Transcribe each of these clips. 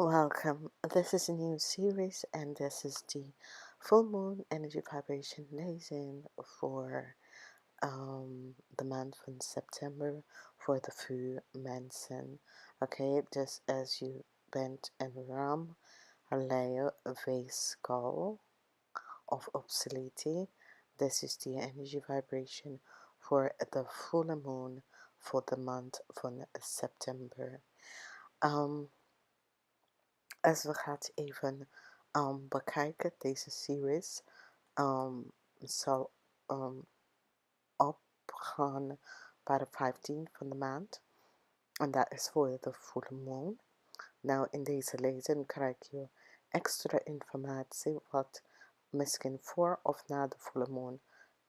Welcome. This is a new series, and this is the full moon energy vibration lezing voor de maand van september voor de Vuur mensen. Oké, dus als je bent een ram, een weeskal of obsolete, this is the energy vibration voor de volle moon voor de maand van september. Als we gaan even bekijken, deze series zal opgaan bij de 15 van de maand. En dat is voor de volle maan. Nou, in deze lezing krijg je extra informatie wat misschien voor of na de volle maan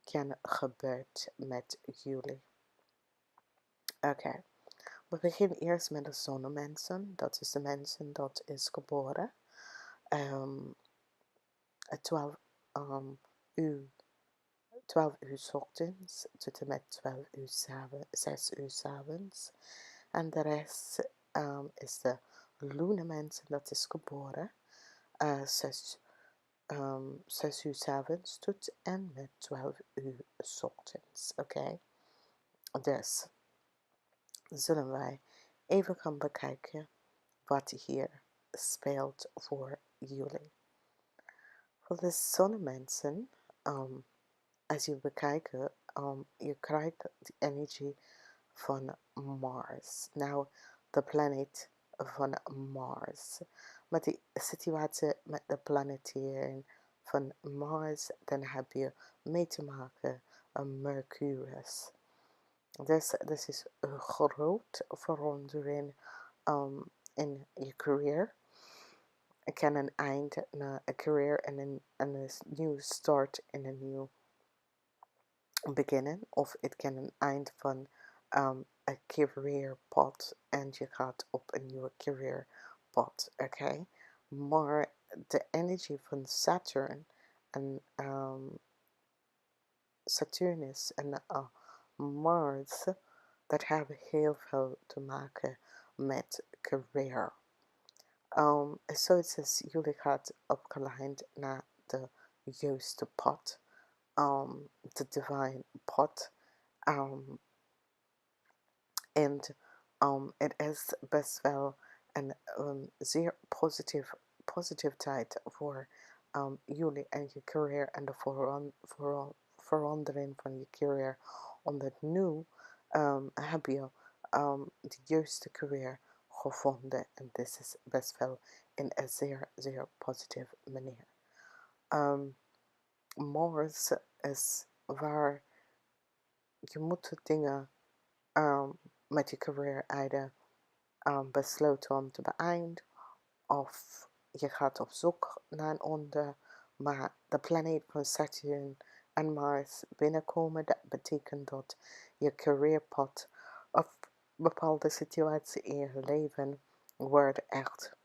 kan gebeuren met jullie. Oké. We beginnen eerst met de zonnemensen. Dat is de mensen dat is geboren 12 uur 12 uur 's ochtends tot en met 12 uur 6 uur 's avonds. En de rest is de lunemensen dat is geboren 6 uur 's avonds tot en met 12 uur 's ochtends. Oké. Dus zullen wij even gaan bekijken wat hier speelt voor jullie. Voor de zonnemensen, als je bekijkt, je krijgt de energie van Mars. Nou, de planeet van Mars. Met die situatie met de planetering van Mars, dan heb je mee te maken een Mercurius. Dus is een groot verandering in je career. Het kan een eind naar een career en een nieuw start in een nieuw beginnen. Of het kan een eind van een career pad en je gaat op een nieuwe career pad. Oké? Maar de energie van Saturn en Saturnus en Mars, dat hebben heel veel te maken met career. Zoals jullie gaat opgeleid naar de juiste pad, de divine pad. En het is best wel een zeer positief tijd voor jullie en je career en de verandering van je career. Omdat nu heb je de juiste career gevonden en dit is best wel in een zeer positieve manier. Mars is waar je moet dingen met je career either besloten om te beëindigen of je gaat op zoek naar een ander, maar de planeet van Saturn en Mars binnenkomen, dat betekent dat je careerpad of bepaalde situatie in je leven wordt echt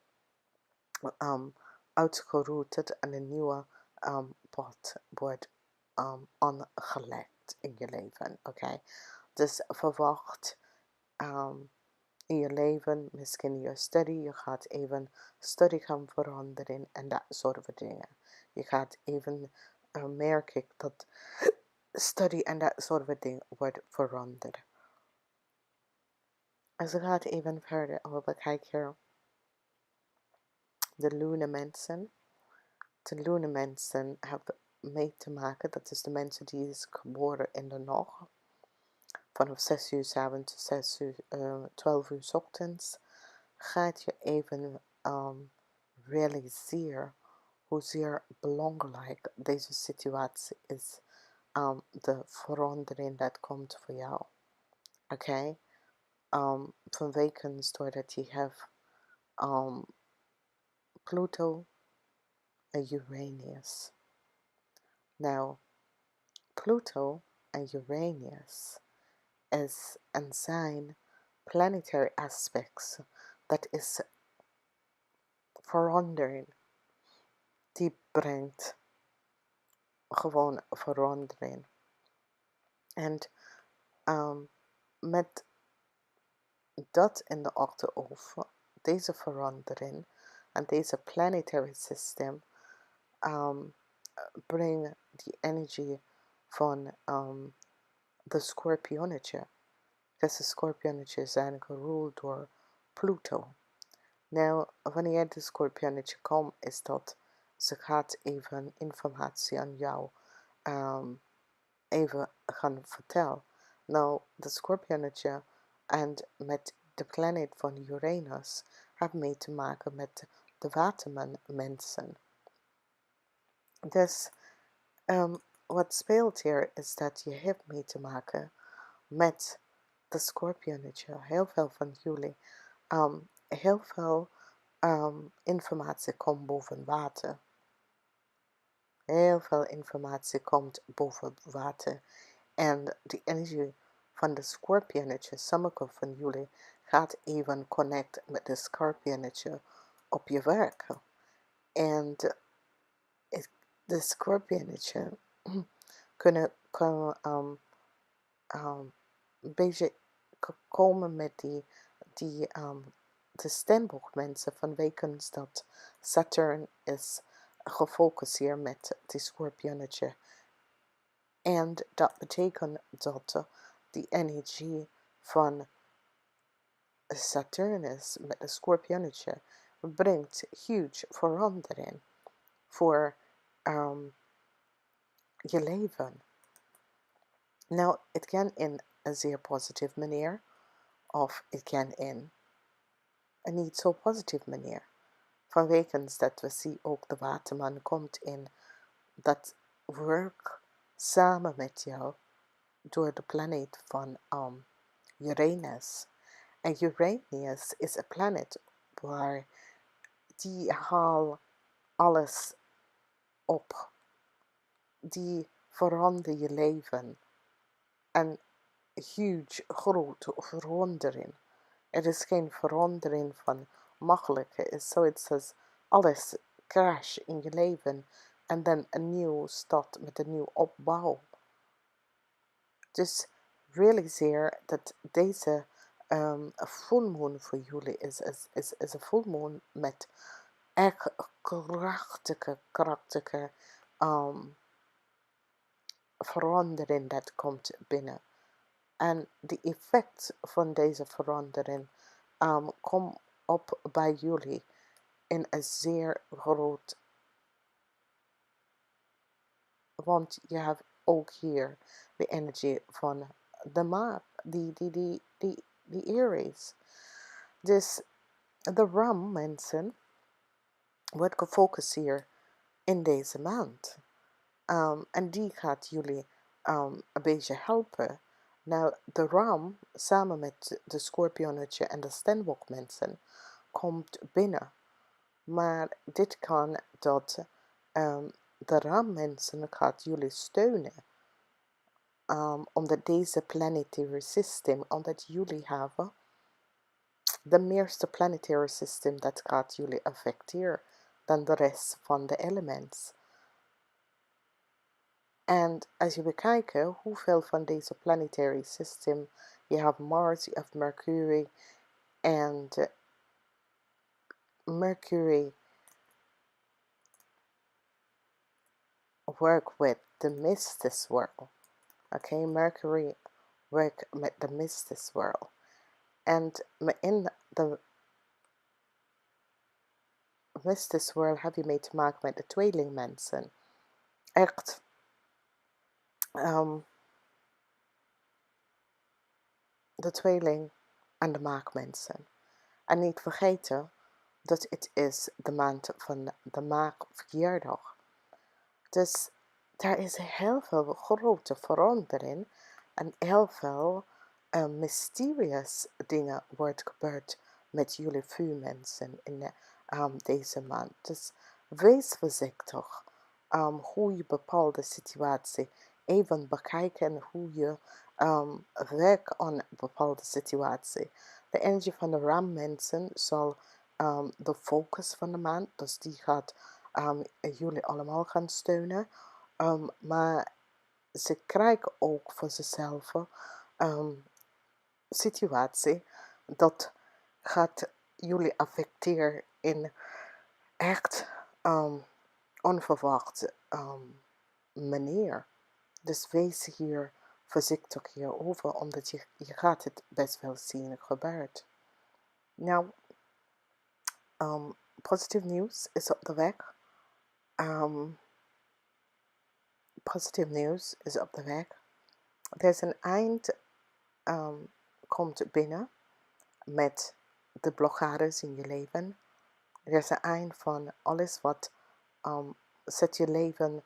uitgerouterd en een nieuwe pad wordt aangelegd in je leven. Oké? Dus verwacht in je leven, misschien je studie, je gaat even studie gaan veranderen en dat soort van dingen. Je gaat even merken dat studie en dat soort van dingen wordt veranderd. Als we gaan even verder, we bekijken de lunemensen. De lunemensen hebben mee te maken, dat is de mensen die is geboren in de nacht. Vanaf 6 uur 's avonds tot 12 uur 's ochtends. Gaat je even realiseren hoezeer belangrijk deze situatie is. De verandering dat komt voor jou. Oké? Vanwege doordat je hebt Pluto en Uranus. Nou, Pluto en Uranus is en zijn planetary aspects. Dat is verandering. Die brengt gewoon verandering. En met dat in de achterhoofd, deze verandering, En deze planetary system brengt die energie van de Scorpionnetje. Dus de Scorpionnetje zijn geruld door Pluto. Nou, wanneer de Scorpionnetje komt, is dat ze gaat even informatie aan jou even gaan vertellen. Nou, de Scorpionnetje en met de planeet van Uranus heeft mee te maken met de watermensen. Dus wat speelt hier is dat je hebt mee te maken met de Scorpionnetje. Heel veel van jullie, heel veel informatie komt boven water. Heel veel informatie komt boven water. En die energie van de Scorpionnetje, sommige van jullie gaat even connect met de Scorpionnetje op je werk. En de Scorpionnetje kunnen een beetje komen met de steenbokmensen vanwege dat Saturn is gefocust hier met die Scorpionnetje. En dat betekent dat die energie van Saturnus met de Scorpionnetje brengt huge verandering voor je leven. Nou, het kan in een zeer positieve manier, of het kan in een niet zo positieve manier. Vanwege dat we zien ook de waterman komt in dat werk samen met jou door de planeet van Uranus. En Uranus is een planeet waar die haalt alles op. Die verandert je leven. Een huge, grote verandering. Er is geen verandering van mogelijk. Het is zoiets als alles crash in je leven en dan een nieuw start met een nieuw opbouw. Dus realiseer dat deze full moon voor jullie is een full moon met echt krachtige verandering dat komt binnen. En de effect van deze verandering komt op bij jullie in een zeer groot, want je hebt ook hier de energie van de maan, die Aries. Dus de ram mensen wordt gefocust hier in deze maand. En die gaat jullie een beetje helpen. Nou, de ram, samen met de Scorpionnetje en de steenbokmensen, komt binnen. Maar dit kan dat de rammensen gaat jullie steunen. Omdat deze planetary system, omdat jullie hebben de meeste planetary system dat gaat jullie affecteren dan de rest van de elements. En als je bekijkt hoeveel van deze planetary system, je hebt Mars, je hebt Mercury, en Mercury work with the mystic world. Okay, Mercury work met de mystic world. En in de mystic world heb je mee te maken met de tweelingmensen. Echt de tweeling en de maakmensen. En niet vergeten dat het is de maand van de maakverjaardag. Dus daar is heel veel grote verandering en heel veel mysterious dingen wordt gebeurd met jullie vuurmensen in deze maand. Dus wees voorzichtig hoe je bepaalde situatie even bekijken hoe je werkt aan een bepaalde situatie. De energie van de rammensen zal de focus van de maand, dus die gaat jullie allemaal gaan steunen. Maar ze krijgen ook voor zichzelf situatie dat gaat jullie affecteren in echt onverwacht manier. Dus wees hier voorzichtig hierover, omdat je gaat het best wel zien gebeurt. Nou, positief nieuws is op de weg. Positief nieuws is op de weg. Er is een eind komt binnen met de blokkades in je leven. Er is een eind van alles wat zet je leven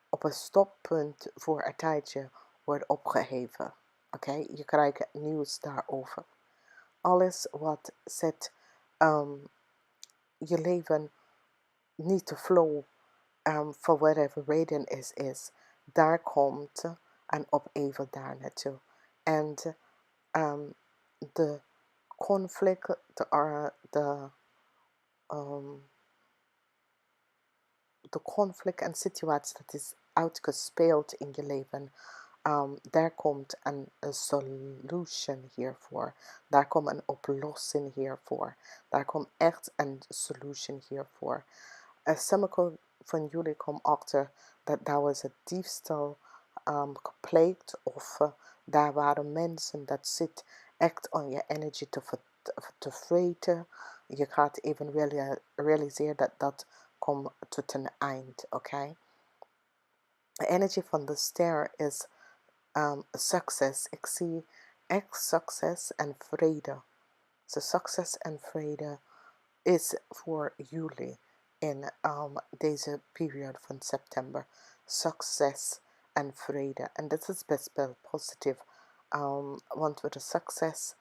op een stoppunt voor een tijdje wordt opgeheven. Oké, je krijgt nieuws daarover. Alles wat zet je leven niet te flow for whatever reden is, daar komt en opheven daar naartoe. En de conflict, de conflict en situatie dat is uitgespeeld in je leven, daar komt een solution hiervoor. Daar komt een oplossing hiervoor. Daar komt echt een solution hiervoor. Sommige van jullie komen achter dat daar was een diefstal gepleegd, of daar waren mensen dat zit echt aan je energie te vreten. Je gaat even realiseren dat dat komt tot een eind, oké? De energie van de ster is succes. Ik zie echt succes en vrede. So succes en vrede is voor jullie in deze periode van september. Succes en vrede. En dat is best wel positief. Want met de succes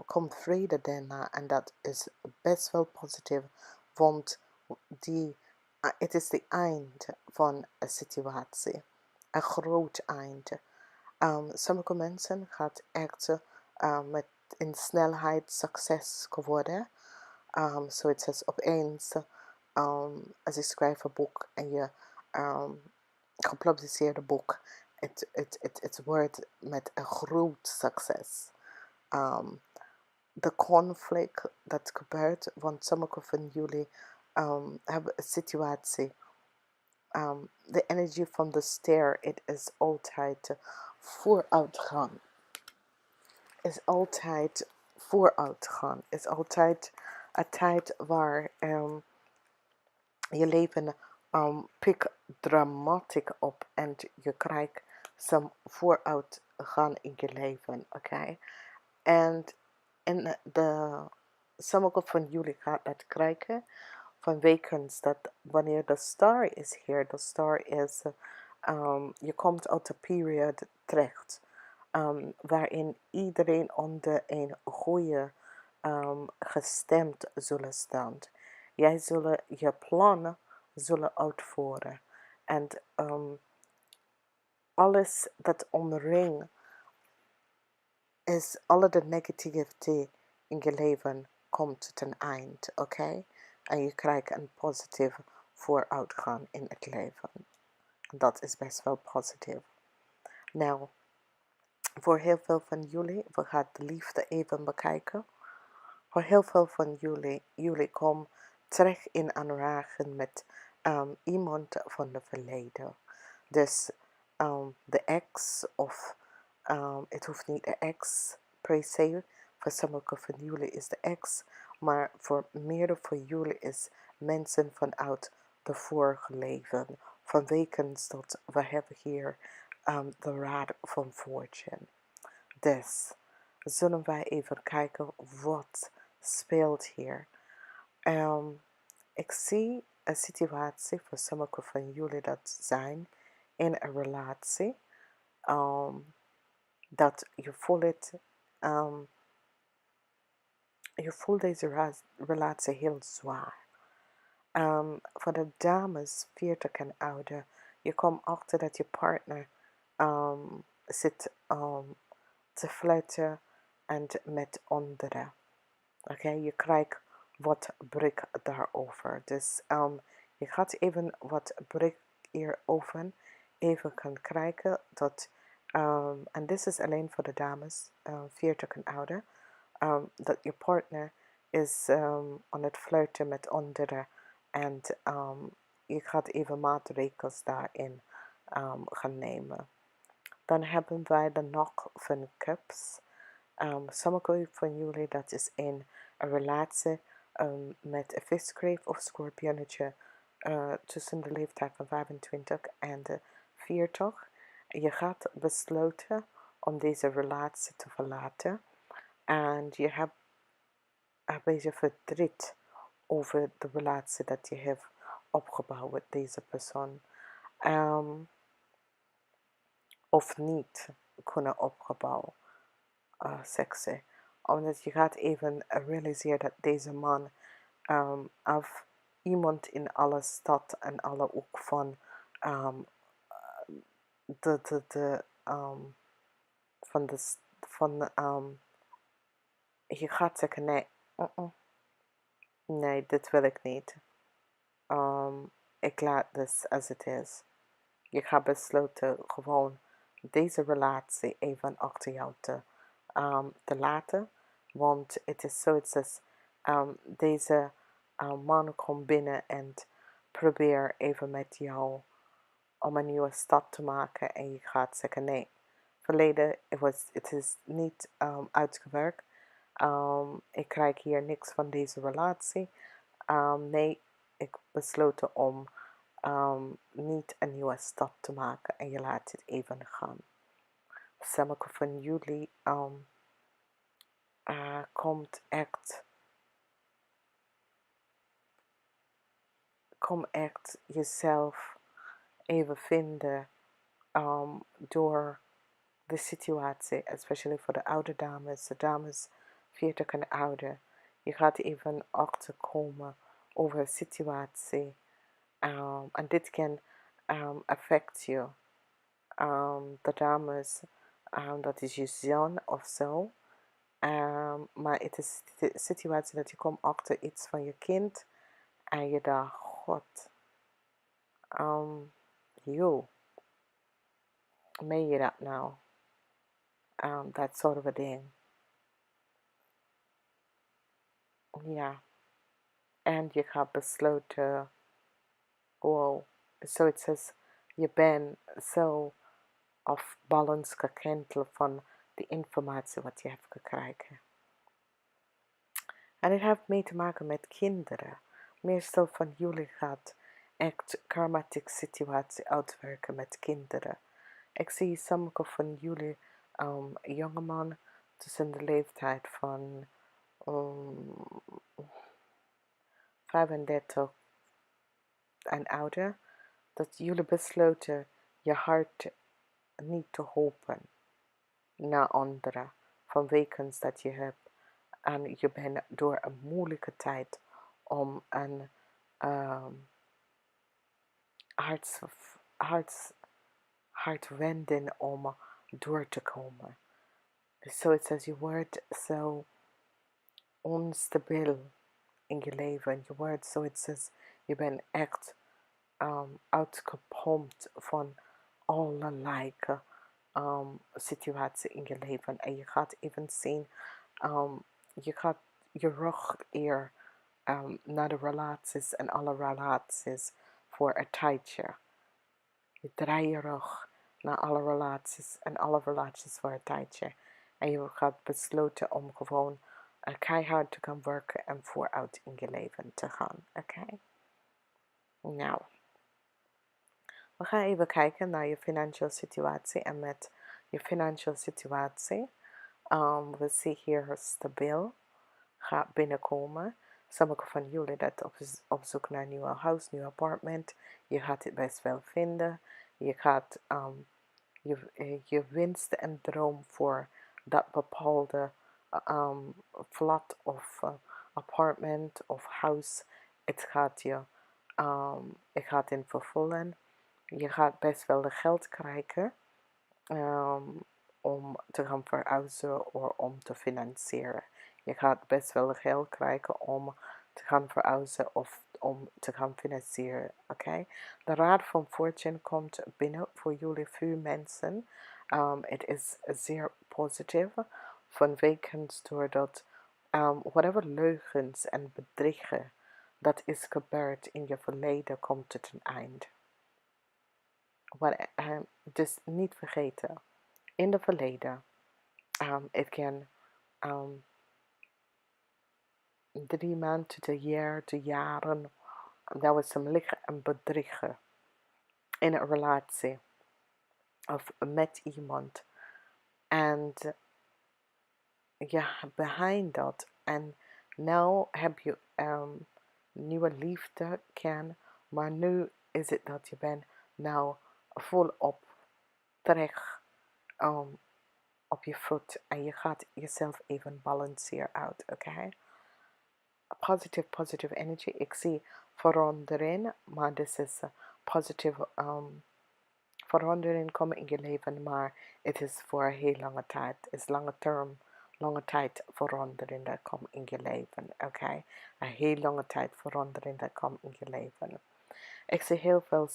komt vrede daarna. En dat is best wel positief. Want het is het eind van een situatie. Een groot eind. Sommige mensen gaat echt met in snelheid succes geworden. Zoiets als opeens, als je schrijft een boek en je gepubliceerde boek, het wordt met een groot succes. De conflict dat gebeurt, want sommige van jullie hebben een situatie. De energie van de ster, het is altijd vooruitgang. Is altijd vooruitgang. Is altijd een tijd waar je leven pikt dramatisch op en je krijgt some vooruitgang in je leven, oké? En sommige van jullie gaan dat krijgen vanwege dat wanneer de star is hier, de star is, je komt uit de periode terecht, waarin iedereen onder een goede gestemd zullen staan. Jij zullen je plannen zullen uitvoeren. En alles dat omringt is, alle de negativiteit in je leven komt ten eind, oké? En je krijgt een positieve vooruitgang in het leven. Dat is best wel positief. Nou, voor heel veel van jullie, we gaan de liefde even bekijken. Voor heel veel van jullie komen terecht in aanraking met iemand van het verleden. Dus de ex, of het hoeft niet de ex per se. Voor sommige van jullie is de ex, maar voor meerdere van jullie is mensen vanuit de vorige leven. Vanwege dat we hebben hier de raad van fortune. Dus zullen wij even kijken wat speelt hier. Ik zie een situatie voor sommige van jullie dat zijn in een relatie. Dat je voelt het, je voelt deze relatie heel zwaar. Voor de dames 40 en ouder, je komt achter dat je partner zit te flirten en met anderen. Oké, je krijgt wat blik daarover. Dus je gaat even wat blik hierover even kan krijgen. Dat, en dit is alleen voor de dames, 40 en ouder. Dat je partner is aan het flirten met anderen En je gaat even maatregels daarin gaan nemen. Dan hebben wij de Knock van Cups. Sommige van jullie, dat is in een relatie met een viskreef of schorpionnetje tussen de leeftijd van 25 en de 40. Je gaat besluiten om deze relatie te verlaten. En je hebt een beetje verdriet over de relatie dat je hebt opgebouwd met deze persoon. Of niet kunnen opgebouwen, seksen. Omdat je gaat even realiseren dat deze man of iemand in alle stad en alle hoek van de van de van je gaat zeggen nee, nee, dit wil ik niet. Ik laat dus als het is. Je gaat besluiten gewoon deze relatie even achter jou te laten. Want het is zoiets als deze man komt binnen en probeer even met jou om een nieuwe start te maken. En je gaat zeggen nee. Verleden, het is niet uitgewerkt. Ik krijg hier niks van deze relatie. Nee, ik besloten om niet een nieuwe stap te maken en je laat het even gaan. Sommige van jullie komt echt jezelf even vinden door de situatie, especially voor de oude dames, de dames 40 en ouder. Je gaat even achterkomen over een situatie en dit kan affect je. De dames, dat is je zoon of zo. Maar het is de situatie dat je komt achter iets van je kind en je dacht, god, joh, meen je dat nou? Dat soort of ding. Ja. En je gaat besluiten, wow, zoiets als je bent zo of balans gekenteld van de informatie wat je hebt gekregen. En het heeft mee te maken met kinderen. Meestal van jullie gaat echt karmatische situatie uitwerken met kinderen. Ik zie sommige van jullie jongeman tussen de leeftijd van 35 en ouder, dat jullie besloten je hart niet te hopen naar anderen, vanwege dat je hebt en je bent door een moeilijke tijd om een hartwending om door te komen. Zoiets als je wordt zo onstabiel in je leven. Je wordt zoiets als je bent echt uitgepompt van allerlei situaties in je leven. En je gaat even zien, je gaat je rug eer naar de relaties en alle relaties voor een tijdje. Je draait je rug naar alle relaties en alle relaties voor een tijdje. En je gaat besluiten om gewoon keihard te gaan werken en vooruit in je leven te gaan. Oké? Nou, we gaan even kijken naar je financiële situatie. En met je financiële situatie, we zien hier stabiel gaat binnenkomen. Sommige van jullie dat op zoek naar een nieuw huis, nieuw appartement. Je gaat het best wel vinden. Je gaat je winst en droom voor dat bepaalde flat of appartement of huis. Het gaat in vervullen. Je gaat best wel de geld krijgen om te gaan verhuizen of om te financieren. Je gaat best wel geld krijgen om te gaan verhuizen of om te gaan financieren. Oké? De raad van fortune komt binnen voor jullie vuurmensen. Het is zeer positief. Vanwege doordat whatever leugens en bedriegen dat is gebeurd in je verleden komt tot een eind. Dus niet vergeten, in het verleden, het kan 3 maanden tot een jaar, tot jaren, dat was hem liggen en bedriegen in een relatie of met iemand. En ja, behind dat. En nu heb je nieuwe liefde ken, maar nu is het dat je bent nou volop terug op je voet en je gaat jezelf even balanceren uit, oké? Positive energy. Ik zie verandering, maar dit is positieve verandering komen in je leven, maar het is voor een heel lange tijd. Het is lange tijd verandering dat komt in je leven, oké? Een heel lange tijd verandering dat komt in je leven. Ik zie heel veel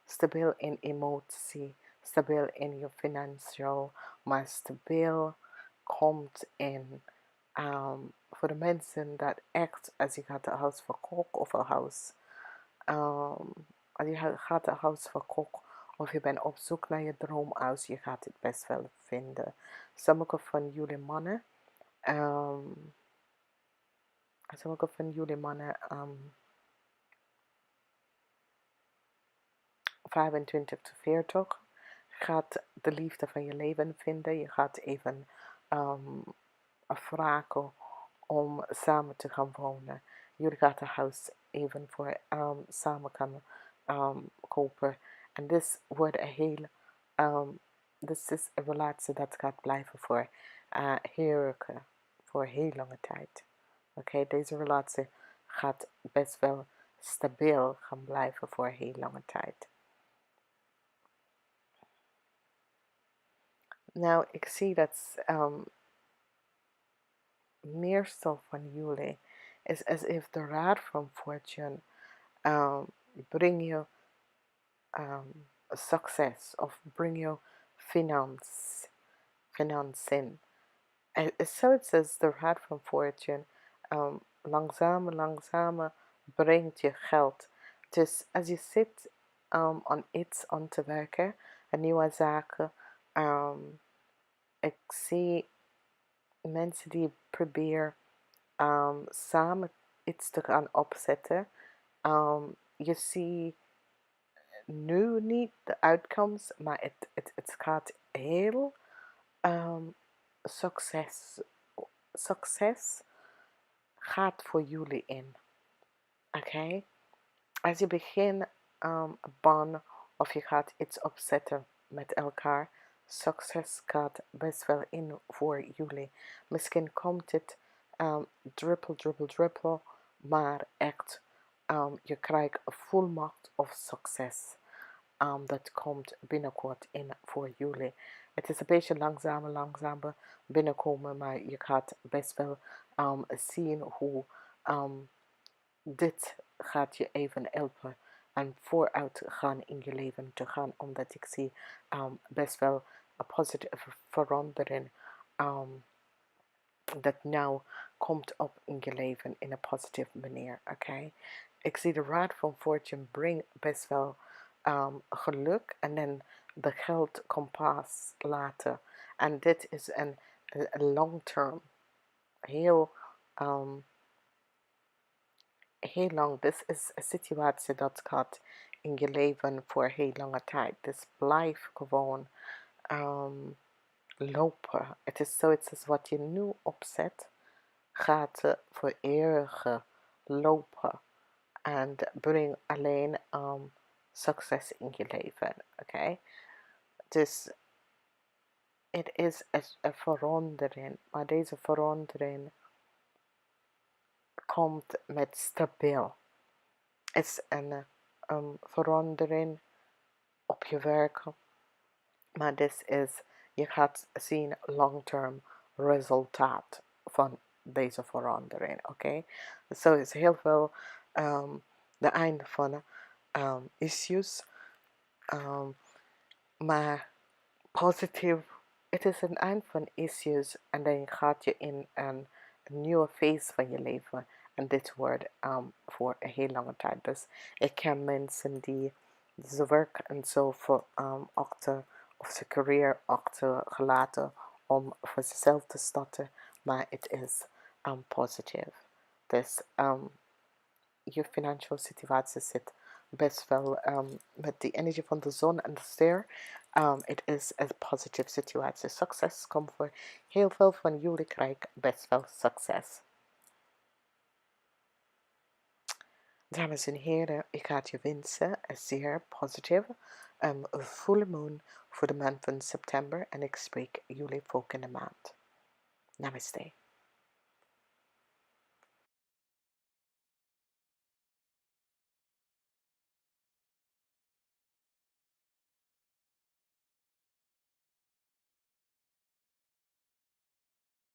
stabiel in emotie, stabiel in je financieel, maar stabiel komt in voor de mensen dat echt, als je gaat een huis verkopen of een huis, als je gaat een huis verkopen of je bent op zoek naar je droomhuis, je gaat het best wel vinden. Sommige van jullie mannen, 25 tot 40, gaat de liefde van je leven vinden. Je gaat even vragen om samen te gaan wonen. Jullie gaat een huis even voor samen gaan kopen. En dit wordt een heel, dit is een relatie dat gaat blijven voor voor heel lange tijd. Oké, deze relatie gaat best wel stabiel gaan blijven voor heel lange tijd. Nou, ik zie dat meestal van jullie is as if de raad van fortune bring you succes of bring you financien. En zoiets als de raad van fortune langzamer brengt je geld. Dus als je zit aan iets aan te werken, een nieuwe zaken, ik zie mensen die proberen samen iets te gaan opzetten. Je ziet nu niet de uitkomst, maar het gaat heel succes gaat voor jullie in. Oké? Als je begint een baan of je gaat iets opzetten met elkaar, succes gaat best wel in voor jullie. Misschien komt het druppel, maar echt je krijgt volmacht of succes. Dat komt binnenkort in voor jullie. Het is een beetje langzamer binnenkomen, maar je gaat best wel zien hoe dit gaat je even helpen en vooruit gaan in je leven te gaan, omdat ik zie best wel een positieve verandering dat nou komt op in je leven in een positieve manier, oké? Ik zie de raad van fortune brengt best wel geluk en dan de geld komt pas later. En dit is een long term, heel heel lang. Dit is een situatie dat gaat in je leven voor heel lange tijd. Dus blijf gewoon lopen. Het is zoiets als wat je nu opzet, gaat voor eeuwig lopen. En breng alleen succes in je leven. Oké? Dus het is een verandering. Maar deze verandering komt met stabiel. Het is een verandering op je werk. Maar dit is, je gaat zien long-term resultaat van deze verandering. Oké? Zo is heel veel de einde van issues. Maar positief, het is een eind van issues en dan gaat je in een nieuwe phase van je leven. En dit woord voor een heel lange tijd. Dus ik ken mensen die ze werk en zo voor achter of zijn career achtergelaten om voor zichzelf te starten, maar het is positief. Dus je financiële situatie zit best wel met die energie van de zon en de ster. Het is een positieve situatie. Succes komt voor heel veel van jullie, krijg best wel succes. Dames en heren, ik ga je wensen een zeer positieve volle maan voor de maand van september en ik spreek jullie volgende maand. Namaste.